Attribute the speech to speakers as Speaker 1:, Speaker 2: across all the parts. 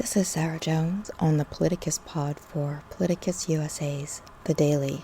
Speaker 1: This is Sarah Jones on the Politicus Pod for Politicus USA's The Daily.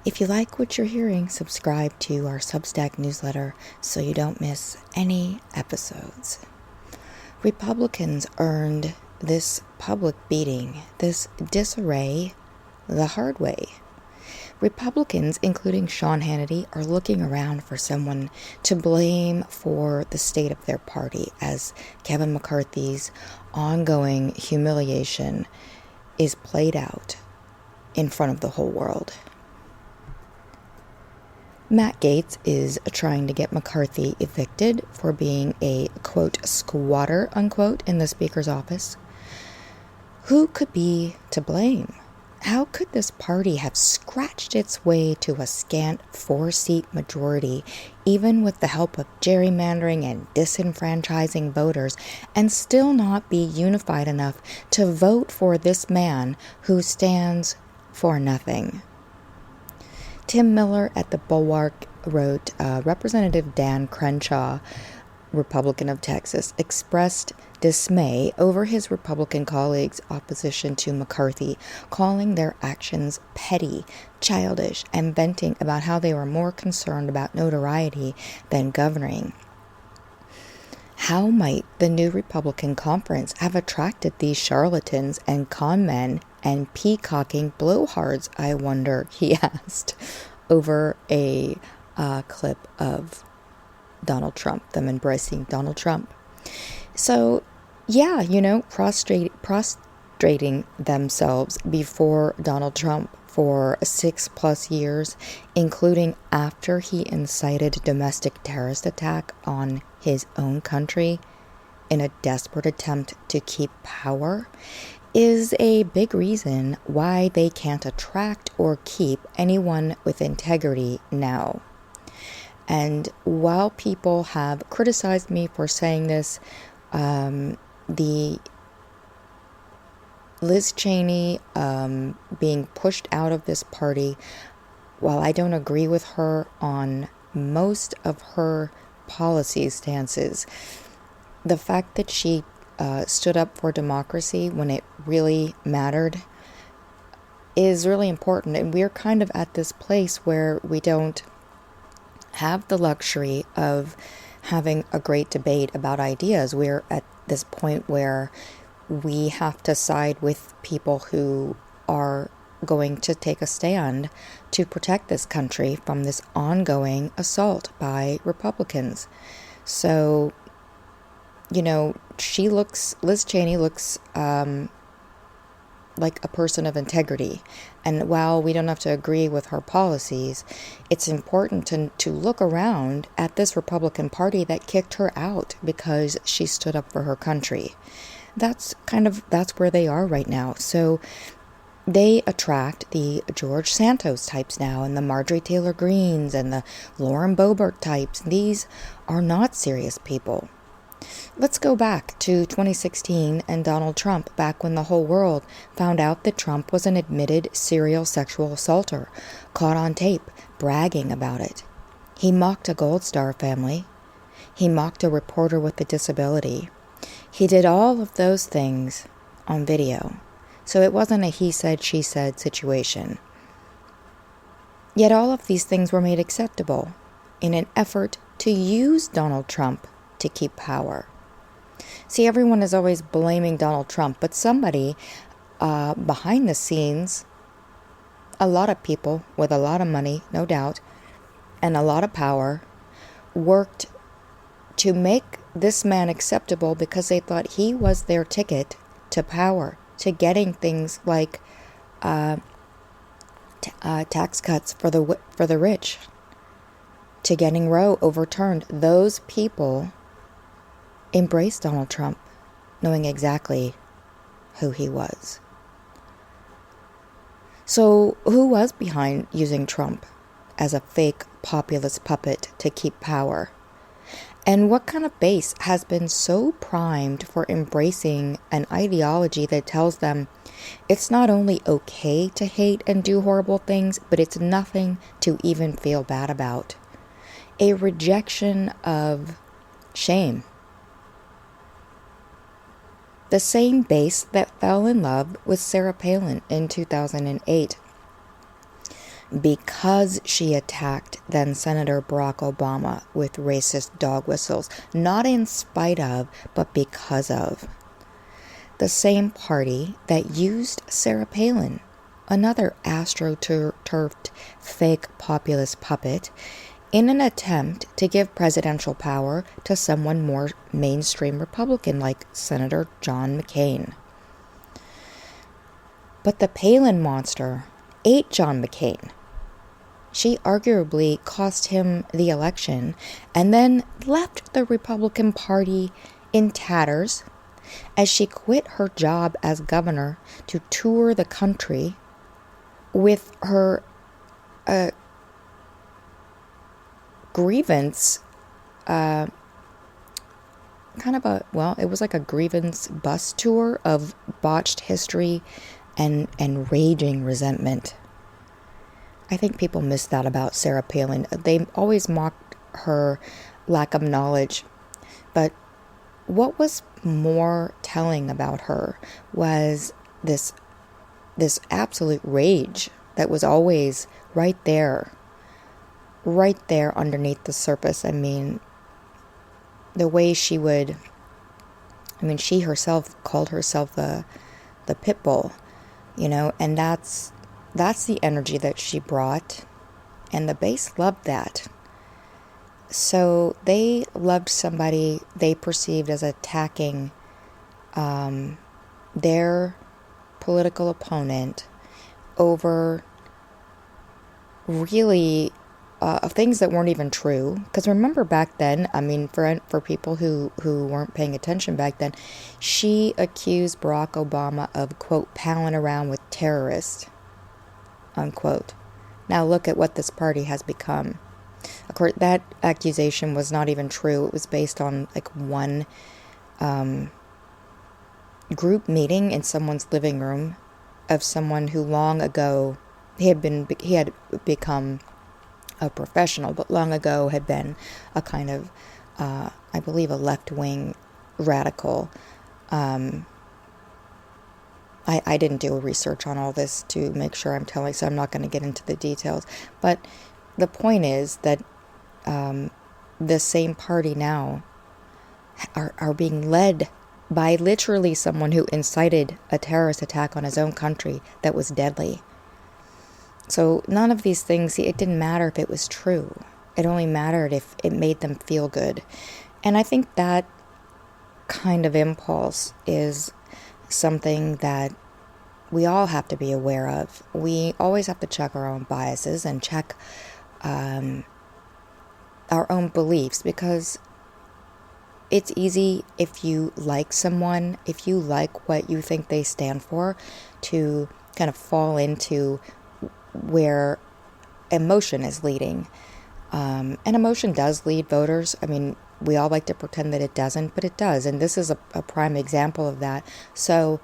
Speaker 1: If you like what you're hearing, subscribe to our Substack newsletter so you don't miss any episodes. Republicans earned this public beating, this disarray, the hard way. Republicans, including Sean Hannity, are looking around for someone to blame for the state of their party as Kevin McCarthy's ongoing humiliation is played out in front of the whole world. Matt Gaetz is trying to get McCarthy evicted for being a, quote, squatter, unquote, in the Speaker's office. Who could be to blame? How could this party have scratched its way to a scant 4-seat majority, even with the help of gerrymandering and disenfranchising voters, and still not be unified enough to vote for this man who stands for nothing? Tim Miller at the Bulwark wrote, Representative Dan Crenshaw, Republican of Texas, expressed dismay over his Republican colleagues' opposition to McCarthy, calling their actions petty, childish, and venting about how they were more concerned about notoriety than governing. How might the new Republican conference have attracted these charlatans and con men and peacocking blowhards, I wonder, he asked, over a clip of Donald Trump, them embracing Donald Trump. So, yeah, prostrating themselves before Donald Trump for 6+ years, including after he incited a domestic terrorist attack on his own country in a desperate attempt to keep power, is a big reason why they can't attract or keep anyone with integrity now. And while people have criticized me for saying this, the Liz Cheney being pushed out of this party, while I don't agree with her on most of her policy stances, the fact that she stood up for democracy when it really mattered is really important. And we're kind of at this place where we don't have the luxury of having a great debate about ideas. We're at this point where we have to side with people who are going to take a stand to protect this country from this ongoing assault by Republicans. So, Liz Cheney looks like a person of integrity. And while we don't have to agree with her policies, it's important to look around at this Republican Party that kicked her out because she stood up for her country. That's where they are right now. So they attract the George Santos types now, and the Marjorie Taylor Greenes and the Lauren Boebert types. These are not serious people. Let's go back to 2016 and Donald Trump, back when the whole world found out that Trump was an admitted serial sexual assaulter, caught on tape, bragging about it. He mocked a Gold Star family. He mocked a reporter with a disability. He did all of those things on video. So it wasn't a he said, she said situation. Yet all of these things were made acceptable in an effort to use Donald Trump to keep power. See, everyone is always blaming Donald Trump, but somebody behind the scenes, a lot of people with a lot of money, no doubt, and a lot of power, worked to make this man acceptable because they thought he was their ticket to power, to getting things like tax cuts for the rich, to getting Roe overturned. Those people embraced Donald Trump, knowing exactly who he was. So who was behind using Trump as a fake populist puppet to keep power? And what kind of base has been so primed for embracing an ideology that tells them it's not only okay to hate and do horrible things, but it's nothing to even feel bad about? A rejection of shame. The same base that fell in love with Sarah Palin in 2008 because she attacked then Senator Barack Obama with racist dog whistles, not in spite of, but because of. The same party that used Sarah Palin, another astroturfed fake populist puppet, in an attempt to give presidential power to someone more mainstream Republican like Senator John McCain. But the Palin monster ate John McCain. She arguably cost him the election and then left the Republican Party in tatters as she quit her job as governor to tour the country with her grievance, it was like a grievance bus tour of botched history and raging resentment. I think people miss that about Sarah Palin. They always mocked her lack of knowledge, but what was more telling about her was this absolute rage that was always right there underneath the surface. I mean, the way she herself called herself the pit bull, and that's the energy that she brought, and the base loved that. So they loved somebody they perceived as attacking their political opponent over really things that weren't even true. Because remember back then, I mean, for people who weren't paying attention back then, she accused Barack Obama of, quote, palling around with terrorists, unquote. Now look at what this party has become. Of course, that accusation was not even true. It was based on like one group meeting in someone's living room of someone who long ago he had become a professional, but long ago had been a kind of I believe a left-wing radical. I didn't do a research on all this to make sure I'm telling, so I'm not going to get into the details. But the point is that the same party now are being led by literally someone who incited a terrorist attack on his own country that was deadly. So none of these things, it didn't matter if it was true. It only mattered if it made them feel good. And I think that kind of impulse is something that we all have to be aware of. We always have to check our own biases and check our own beliefs, because it's easy if you like someone, if you like what you think they stand for, to kind of fall into where emotion is leading. And emotion does lead voters. I mean, we all like to pretend that it doesn't, but it does. And this is a prime example of that. So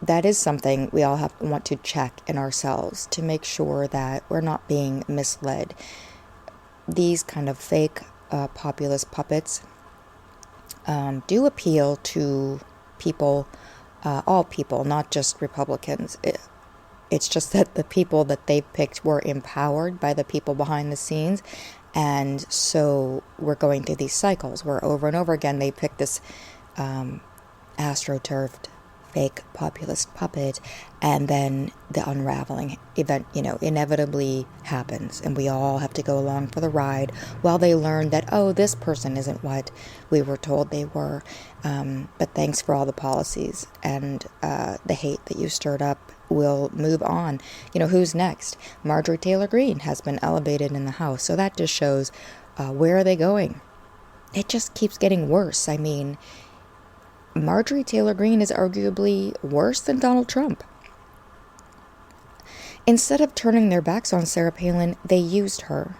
Speaker 1: that is something we all want to check in ourselves to make sure that we're not being misled. These kind of fake populist puppets do appeal to people, all people, not just Republicans. It's just that the people that they picked were empowered by the people behind the scenes. And so we're going through these cycles where over and over again they pick this astroturfed fake populist puppet, and then the unraveling event, inevitably happens, and we all have to go along for the ride while they learn that, oh, this person isn't what we were told they were, but thanks for all the policies and the hate that you stirred up. We'll move on. Who's next? Marjorie Taylor Greene has been elevated in the House, so that just shows where are they going. It just keeps getting worse. I mean, Marjorie Taylor Greene is arguably worse than Donald Trump. Instead of turning their backs on Sarah Palin, they used her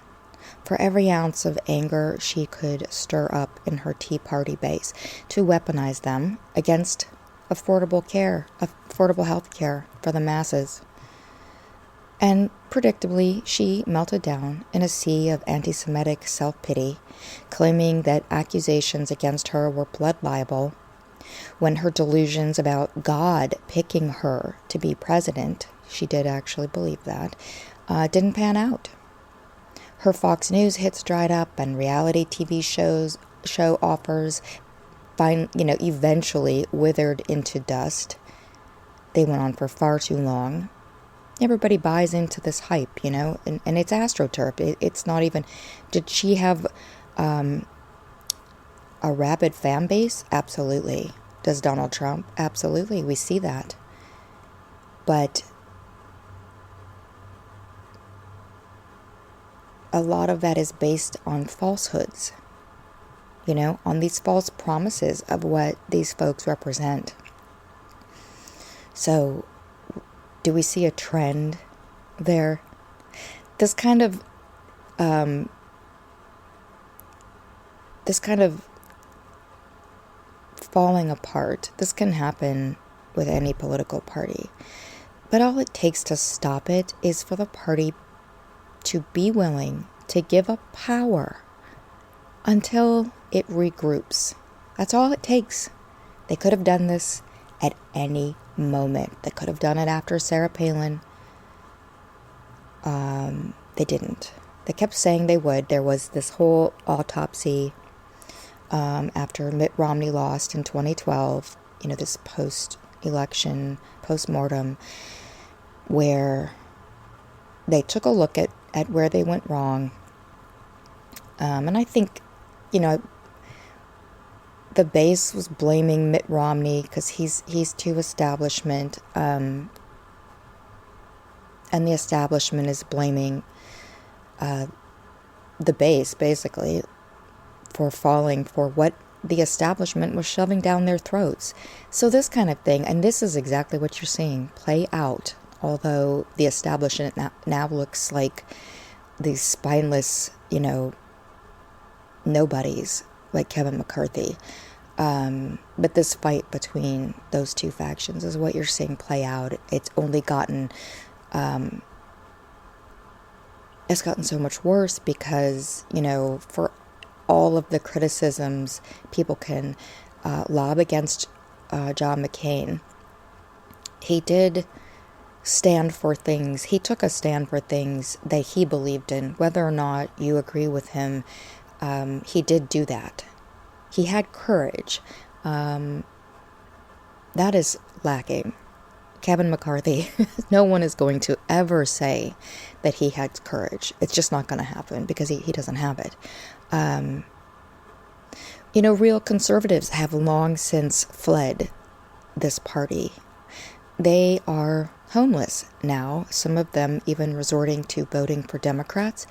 Speaker 1: for every ounce of anger she could stir up in her Tea Party base to weaponize them against affordable health care for the masses. And predictably, she melted down in a sea of anti-Semitic self-pity, claiming that accusations against her were blood libel, when her delusions about God picking her to be president, she did actually believe that, didn't pan out. Her Fox News hits dried up, and reality TV show offers eventually withered into dust. They went on for far too long. Everybody buys into this hype, and it's AstroTurf. It's not even... Did she have a rabid fan base? Absolutely. Does Donald Trump? Absolutely. We see that. But a lot of that is based on falsehoods, on these false promises of what these folks represent. So, do we see a trend there? This kind of falling apart, this can happen with any political party. But all it takes to stop it is for the party to be willing to give up power until it regroups. That's all it takes. They could have done this at any moment. They could have done it after Sarah Palin. They didn't. They kept saying they would. There was this whole autopsy after Mitt Romney lost in 2012, this post-election, post-mortem, where they took a look at where they went wrong. And I think, the base was blaming Mitt Romney because he's too establishment. And the establishment is blaming the base, basically, for falling for what the establishment was shoving down their throats. So this kind of thing, and this is exactly what you're seeing play out, although the establishment now looks like these spineless, nobodies like Kevin McCarthy. But this fight between those two factions is what you're seeing play out. It's only gotten so much worse because, for all of the criticisms people can lob against John McCain, he did stand for things. He took a stand for things that he believed in. Whether or not you agree with him, he did do that. He had courage. That is lacking. Kevin McCarthy, no one is going to ever say that he had courage. It's just not going to happen because he doesn't have it. Real conservatives have long since fled this party. They are homeless now, some of them even resorting to voting for Democrats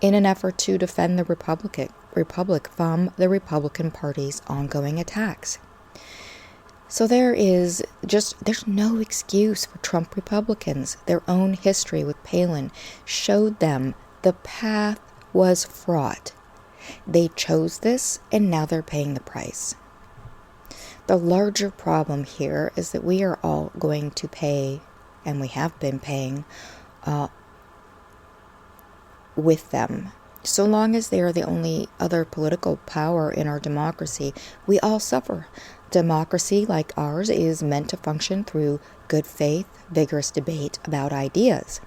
Speaker 1: in an effort to defend the republic from the Republican Party's ongoing attacks. So there's no excuse for Trump Republicans. Their own history with Palin showed them the path was fraught. They chose this, and now they're paying the price. The larger problem here is that we are all going to pay, and we have been paying, with them. So long as they are the only other political power in our democracy, we all suffer. Democracy, like ours, is meant to function through good faith, vigorous debate about ideas.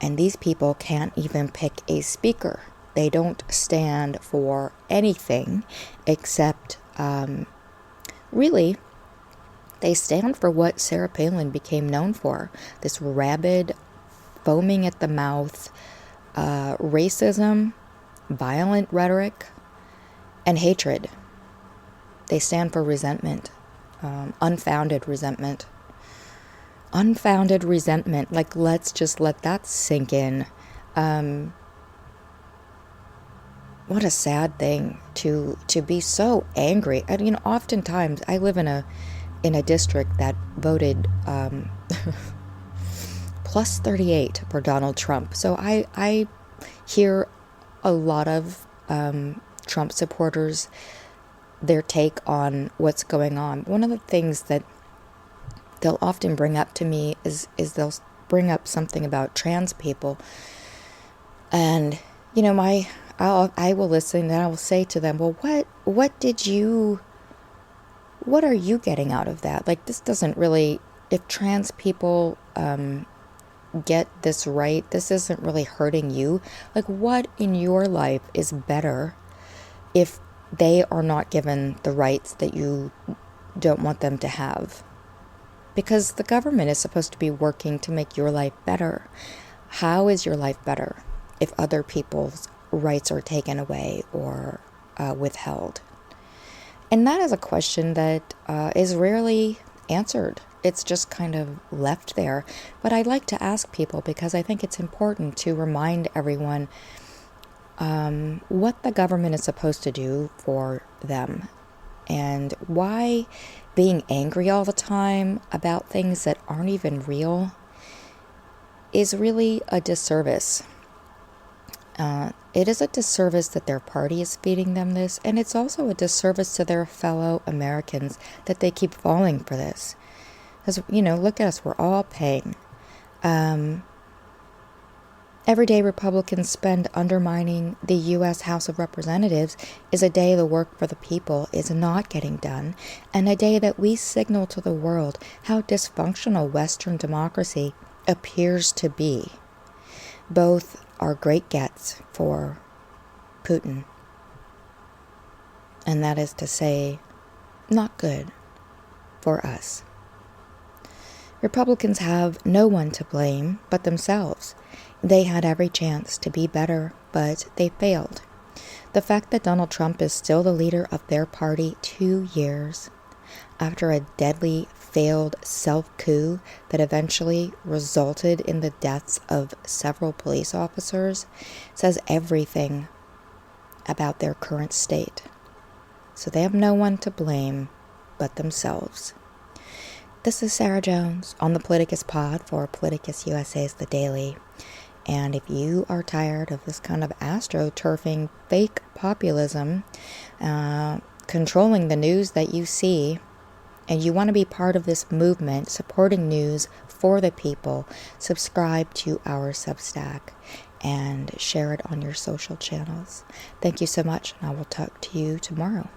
Speaker 1: And these people can't even pick a speaker. They don't stand for anything except, really, they stand for what Sarah Palin became known for. This rabid, foaming at the mouth, racism, violent rhetoric, and hatred. They stand for resentment, unfounded resentment. Unfounded resentment, like let's just let that sink in. What a sad thing to be so angry. And oftentimes I live in a district that voted plus 38 for Donald Trump. So I hear a lot of Trump supporters, their take on what's going on. One of the things that they'll often bring up to me is they'll bring up something about trans people. And, I will listen and I will say to them, well, what did you what are you getting out of that? Like, this doesn't really, if trans people get this right, this isn't really hurting you. Like, what in your life is better if they are not given the rights that you don't want them to have? Because the government is supposed to be working to make your life better. How is your life better if other people's rights are taken away or withheld? And that is a question that is rarely answered. It's just kind of left there. But I like to ask people because I think it's important to remind everyone what the government is supposed to do for them, and why being angry all the time about things that aren't even real is really a disservice. It is a disservice that their party is feeding them this, and it's also a disservice to their fellow Americans that they keep falling for this. Because, look at us, we're all paying. Every day Republicans spend undermining the U.S. House of Representatives is a day the work for the people is not getting done, and a day that we signal to the world how dysfunctional Western democracy appears to be. Both are great gets for Putin, and that is to say, not good for us. Republicans have no one to blame but themselves. They had every chance to be better, but they failed. The fact that Donald Trump is still the leader of their party 2 years after a deadly failed self-coup that eventually resulted in the deaths of several police officers says everything about their current state. So they have no one to blame but themselves. This is Sarah Jones on the Politicus Pod for Politicus USA's The Daily. And if you are tired of this kind of astroturfing fake populism controlling the news that you see, and you want to be part of this movement supporting news for the people, subscribe to our Substack and share it on your social channels. Thank you so much, and I will talk to you tomorrow.